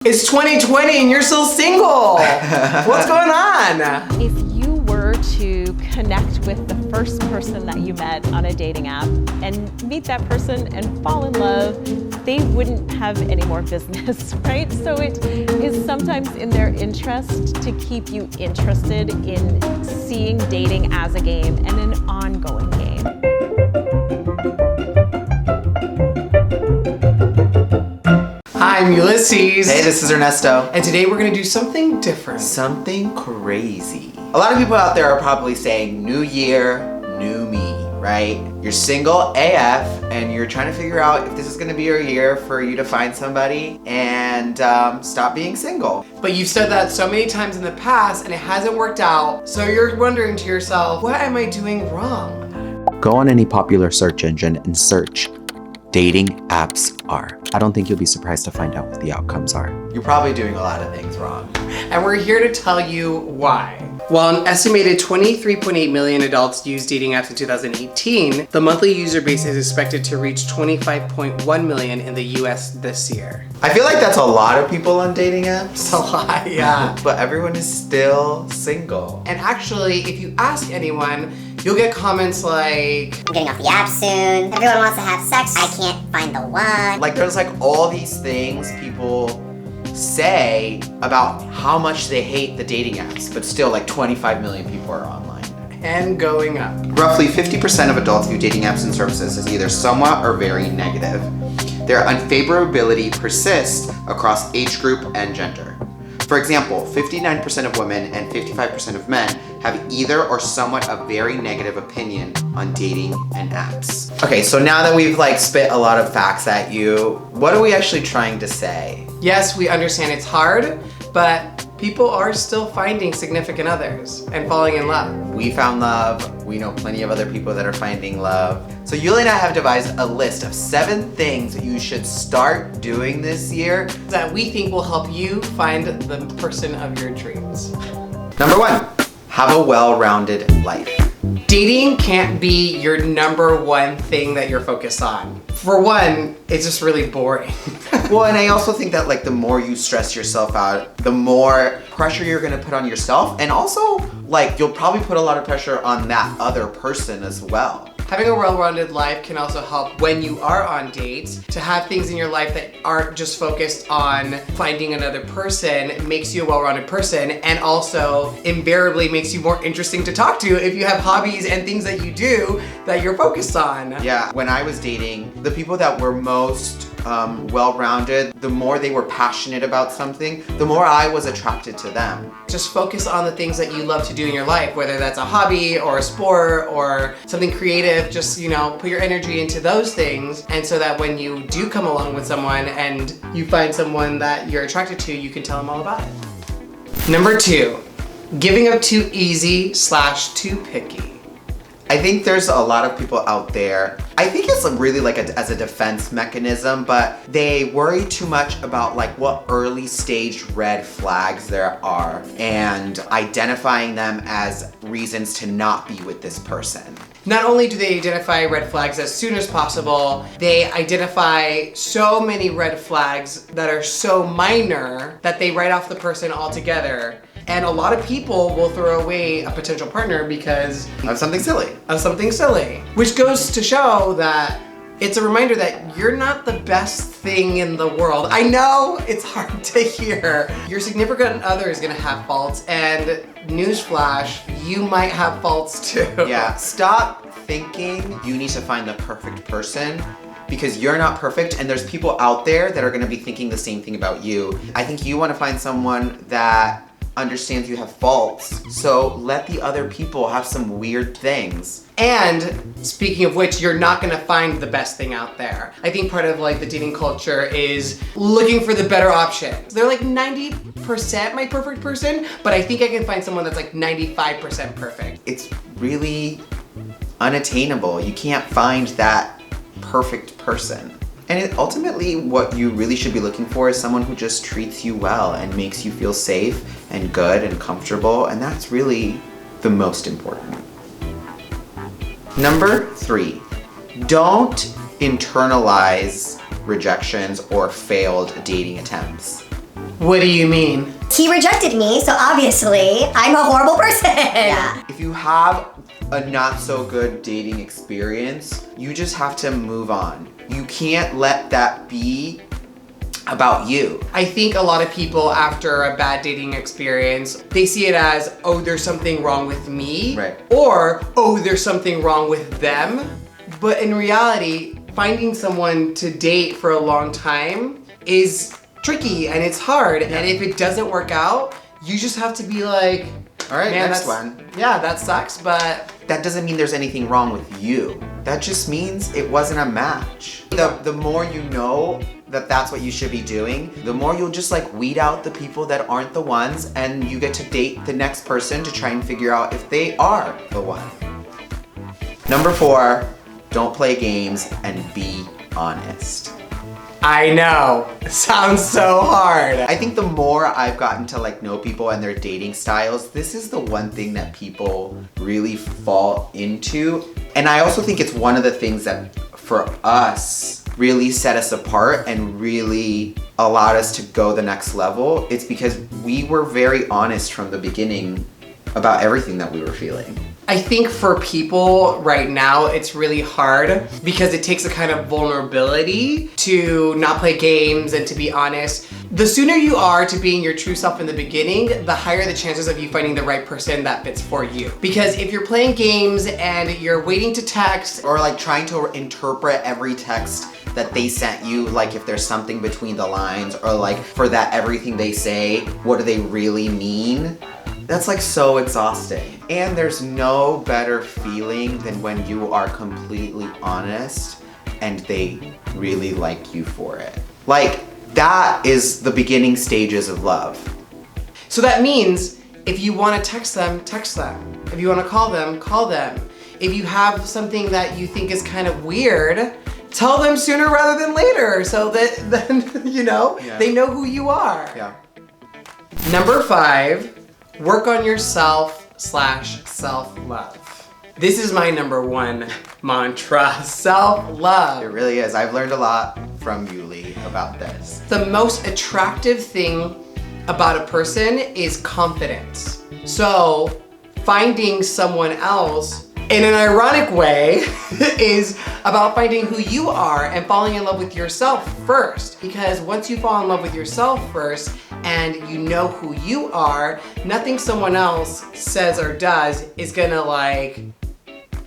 It's 2020 and you're still single. What's going on? If you were to connect with the first person that you met on a dating app and meet that person and fall in love, they wouldn't have any more business, right? So it is sometimes in their interest to keep you interested in seeing dating as a game and an ongoing game. Hi, I'm Ulysses. Hey, this is Ernesto. And today we're gonna do something different. Something crazy. A lot of people out there are probably saying, new year, new me, right? You're single AF and you're trying to figure out if this is gonna be your year for you to find somebody and stop being single. But you've said that so many times in the past and it hasn't worked out. So you're wondering to yourself, what am I doing wrong? Go on any popular search engine and search dating apps are. I don't think you'll be surprised to find out what the outcomes are. You're probably doing a lot of things wrong. And we're here to tell you why. While an estimated 23.8 million adults used dating apps in 2018, the monthly user base is expected to reach 25.1 million in the US this year. I feel like that's a lot of people on dating apps. It's a lot, yeah. But everyone is still single. And actually, if you ask anyone, you'll get comments like, I'm getting off the app soon. Everyone wants to have sex. I can't find the one. Like there's like all these things people say about how much they hate the dating apps, but still like 25 million people are online. and going up. Roughly 50% of adults view dating apps and services as either somewhat or very negative. Their unfavorability persists across age group and gender. For example, 59% of women and 55% of men have either or somewhat a very negative opinion on dating and apps. Okay, so now that we've like spit a lot of facts at you, what are we actually trying to say? Yes, we understand it's hard, but people are still finding significant others and falling in love. We found love. We know plenty of other people that are finding love. So Uly and I have devised a list of 7 things that you should start doing this year That we think will help you find the person of your dreams. Number 1, have a well-rounded life. Dating can't be your #1 thing that you're focused on. For one, it's just really boring. Well, and I also think that like the more you stress yourself out, the more pressure you're gonna put on yourself, and also like you'll probably put a lot of pressure on that other person as well. Having a well-rounded life can also help when you are on dates to have things in your life that aren't just focused on finding another person. It makes you a well-rounded person, and also invariably makes you more interesting to talk to if you have hobbies and things that you do that you're focused on. Yeah, when I was dating, the people that were most well-rounded, the more they were passionate about something, the more I was attracted to them. Just focus on the things that you love to do in your life, whether that's a hobby or a sport or something creative. Just, you know, put your energy into those things, and so that when you do come along with someone and you find someone that you're attracted to, you can tell them all about it. Number 2, giving up too easy / too picky. I think there's a lot of people out there, I think it's really like as a defense mechanism, but they worry too much about like what early stage red flags there are and identifying them as reasons to not be with this person. Not only do they identify red flags as soon as possible, they identify so many red flags that are so minor that they write off the person altogether. And a lot of people will throw away a potential partner because Of something silly. of something silly. Which goes to show that it's a reminder that you're not the best thing in the world. I know it's hard to hear. Your significant other is gonna have faults, and newsflash, you might have faults too. Yeah, stop thinking you need to find the perfect person because you're not perfect, and there's people out there that are gonna be thinking the same thing about you. I think you wanna find someone that understands you have faults, so let the other people have some weird things. And speaking of which, you're not gonna find the best thing out there. I think part of like the dating culture is looking for the better option. They're like 90% my perfect person, but I think I can find someone that's like 95% perfect. It's really unattainable. You can't find that perfect person. And ultimately, what you really should be looking for is someone who just treats you well and makes you feel safe and good and comfortable, and that's really the most important. Number 3, don't internalize rejections or failed dating attempts. What do you mean? He rejected me, so obviously I'm a horrible person. Yeah. If you have a not so good dating experience, you just have to move on. You can't let that be about you. I think a lot of people after a bad dating experience, they see it as, oh, there's something wrong with me. Right. Or, oh, there's something wrong with them. But in reality, finding someone to date for a long time is tricky and it's hard. Yeah. And if it doesn't work out, you just have to be like, All right, man, next one. Yeah, that sucks, but That doesn't mean there's anything wrong with you. That just means it wasn't a match. The more you know that that's what you should be doing, the more you'll just like weed out the people that aren't the ones, and you get to date the next person to try and figure out if they are the one. Number 4, don't play games and be honest. I know, it sounds so hard. I think the more I've gotten to like know people and their dating styles, this is the one thing that people really fall into. And I also think it's one of the things that for us really set us apart and really allowed us to go the next level. It's because we were very honest from the beginning about everything that we were feeling. I think for people right now, it's really hard because it takes a kind of vulnerability to not play games and to be honest. The sooner you are to being your true self in the beginning, the higher the chances of you finding the right person that fits for you. Because if you're playing games and you're waiting to text, Or like trying to interpret every text that they sent you, like if there's something between the lines, or like for that everything they say, what do they really mean? That's like so exhausting. And there's no better feeling than when you are completely honest and they really like you for it. Like, that is the beginning stages of love. so that means if you want to text them, text them. If you want to call them, call them. If you have something that you think is kind of weird, tell them sooner rather than later so that then, you know, Yeah. they know who you are. Yeah. Number 5, work on yourself/self-love. This is my number 1 mantra, self-love. It really is. I've learned a lot from Uly about this. The most attractive thing about a person is confidence. So finding someone else in an ironic way is about finding who you are and falling in love with yourself first. Because once you fall in love with yourself first and you know who you are, nothing someone else says or does is gonna like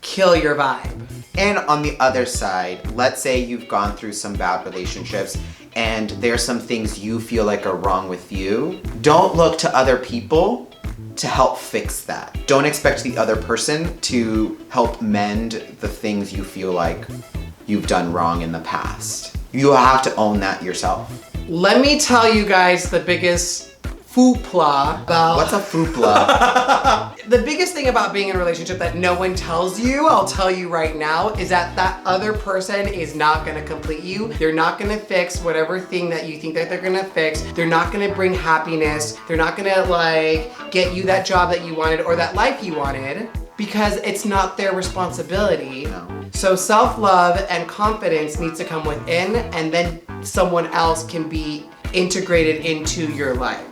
kill your vibe. And on the other side, let's say you've gone through some bad relationships and there's some things you feel like are wrong with you. Don't look to other people to help fix that. Don't expect the other person to help mend the things you feel like you've done wrong in the past. You have to own that yourself. Let me tell you guys the biggest foopla about... What's a foopla? The biggest thing about being in a relationship that no one tells you, I'll tell you right now, is that that other person is not gonna complete you. They're not gonna fix whatever thing that you think that they're gonna fix. They're not gonna bring happiness. They're not gonna like get you that job that you wanted or that life you wanted because it's not their responsibility. No. So self-love and confidence needs to come within and then someone else can be integrated into your life.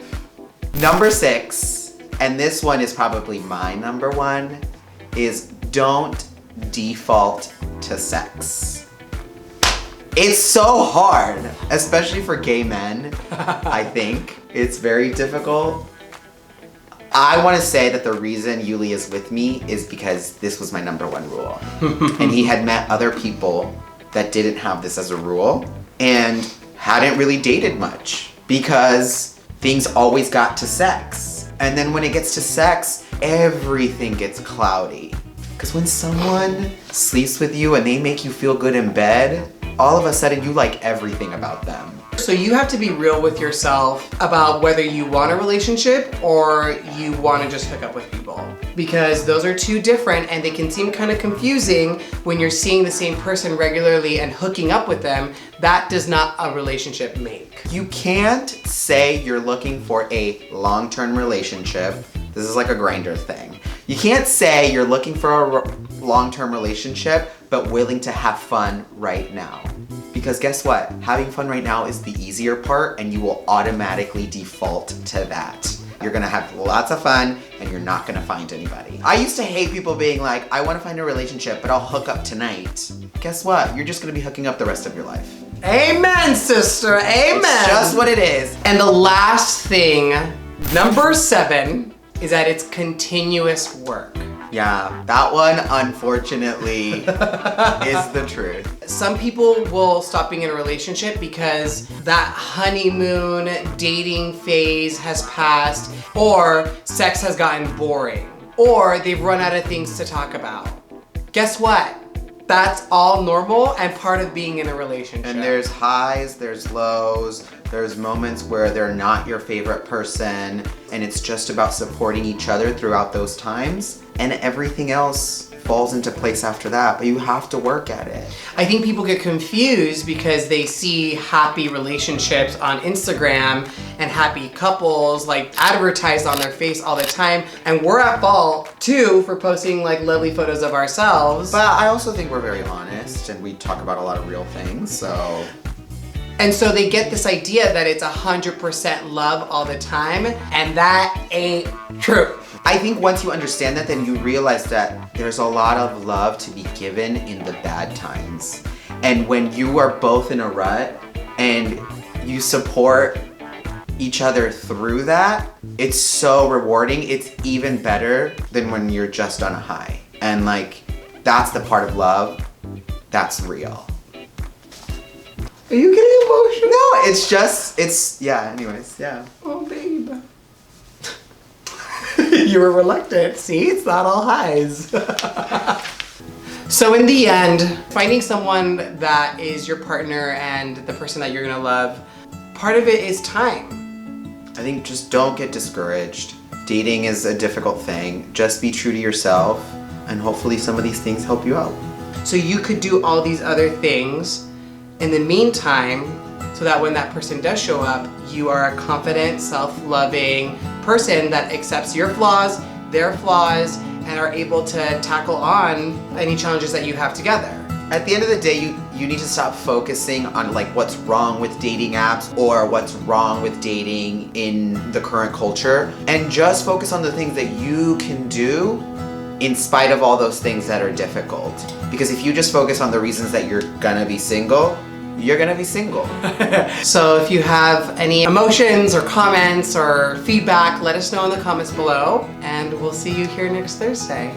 Number 6, and this one is probably my number 1, is don't default to sex. It's so hard, especially for gay men, I think. It's very difficult. I want to say that the reason Uly is with me is because this was my number 1 rule. And he had met other people that didn't have this as a rule and hadn't really dated much because things always got to sex. And then when it gets to sex, everything gets cloudy. Because when someone sleeps with you and they make you feel good in bed, all of a sudden you like everything about them. So you have to be real with yourself about whether you want a relationship or you want to just hook up with people. Because those are two different and they can seem kind of confusing when you're seeing the same person regularly and hooking up with them. That does not a relationship make. You can't say you're looking for a long-term relationship. This is like a Grindr thing. You can't say you're looking for a long-term relationship but willing to have fun right now. Because guess what? Having fun right now is the easier part, and you will automatically default to that. You're gonna have lots of fun, and you're not gonna find anybody. I used to hate people being like, I wanna find a relationship, but I'll hook up tonight. Guess what? You're just gonna be hooking up the rest of your life. Amen, sister, amen. It's just what it is. And the last thing, number 7, is that it's continuous work. Yeah, that one, unfortunately, is the truth. Some people will stop being in a relationship because that honeymoon dating phase has passed, or sex has gotten boring, or they've run out of things to talk about. Guess what? That's all normal and part of being in a relationship. And there's highs, there's lows, there's moments where they're not your favorite person, and it's just about supporting each other throughout those times, and everything else falls into place after that, but you have to work at it. I think people get confused because they see happy relationships on Instagram and happy couples like advertised on their face all the time, and we're at fault too for posting like lovely photos of ourselves. But I also think we're very honest, and we talk about a lot of real things, so. And so they get this idea that it's 100% love all the time, and that ain't true. I think once you understand that, then you realize that there's a lot of love to be given in the bad times. And when you are both in a rut and you support each other through that, it's so rewarding. It's even better than when you're just on a high. And like, that's the part of love that's real. Are you getting emotional? No, yeah, anyways, yeah. Oh, babe. You were reluctant. See, it's not all highs. So in the end, finding someone that is your partner and the person that you're gonna love, part of it is time. I think just don't get discouraged. Dating is a difficult thing. Just be true to yourself, and hopefully some of these things help you out. So you could do all these other things in the meantime, so that when that person does show up, you are a confident, self-loving person that accepts your flaws, their flaws, and are able to tackle on any challenges that you have together. At the end of the day, you need to stop focusing on like what's wrong with dating apps or what's wrong with dating in the current culture, and just focus on the things that you can do in spite of all those things that are difficult. Because if you just focus on the reasons that you're gonna be single, you're gonna be single. So if you have any emotions or comments or feedback, let us know in the comments below, and we'll see you here next Thursday.